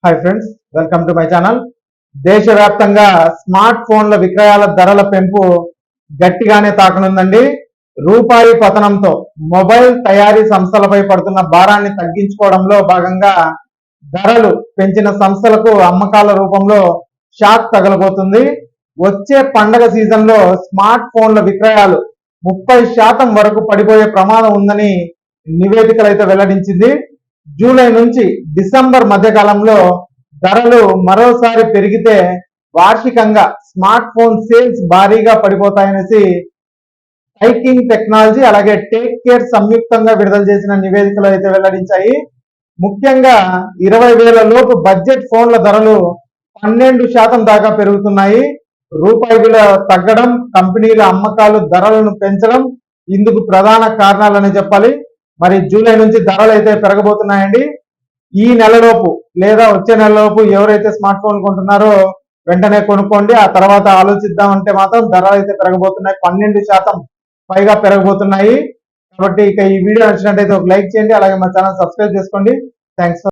Hi friends, welcome to my channel. దేశవ్యాప్తంగా smart ఫోన్ల విక్రయాల ధరల పెంపు గట్టిగానే తాకనుందండి. రూపాయి పతనంతో మొబైల్ తయారీ సంస్థలపై పడుతున్న భారాన్ని తగ్గించుకోవడంలో భాగంగా ధరలు పెంచిన సంస్థలకు అమ్మకాల రూపంలో షాక్ తగలబోతుంది. వచ్చే పండగ సీజన్లో స్మార్ట్ ఫోన్ల విక్రయాలు 30% వరకు పడిపోయే ప్రమాదం ఉందని నివేదికలు అయితే వెల్లడించింది. జూలై నుంచి డిసెంబర్ మధ్యకాలంలో ధరలు మరోసారి పెరిగితే వార్షికంగా స్మార్ట్ ఫోన్ సేల్స్ భారీగా పడిపోతాయనేసి టైకింగ్ టెక్నాలజీ అలాగే టేక్ కేర్ సంయుక్తంగా విడుదల చేసిన నివేదికలు అయితే వెల్లడించాయి. ముఖ్యంగా 20,000 లోపు బడ్జెట్ ఫోన్ల ధరలు 12% దాకా పెరుగుతున్నాయి. రూపాయి విలువ తగ్గడం, కంపెనీల అమ్మకాలు ధరలను పెంచడం ఇందుకు ప్రధాన కారణాలని చెప్పాలి. మరి జూలై నుంచి ధరలు అయితే పెరగబోతున్నాయండి. ఈ నెలలోపు లేదా వచ్చే నెలలోపు ఎవరైతే స్మార్ట్ ఫోన్ కొంటున్నారో వెంటనే కొనుక్కోండి. ఆ తర్వాత ఆలోచిద్దామంటే మాత్రం ధరలు అయితే పెరగబోతున్నాయి. 12% పైగా పెరగబోతున్నాయి. కాబట్టి ఇక ఈ వీడియో నచ్చినట్టయితే ఒక లైక్ చేయండి, అలాగే మా ఛానల్ సబ్స్క్రైబ్ చేసుకోండి. థ్యాంక్స్.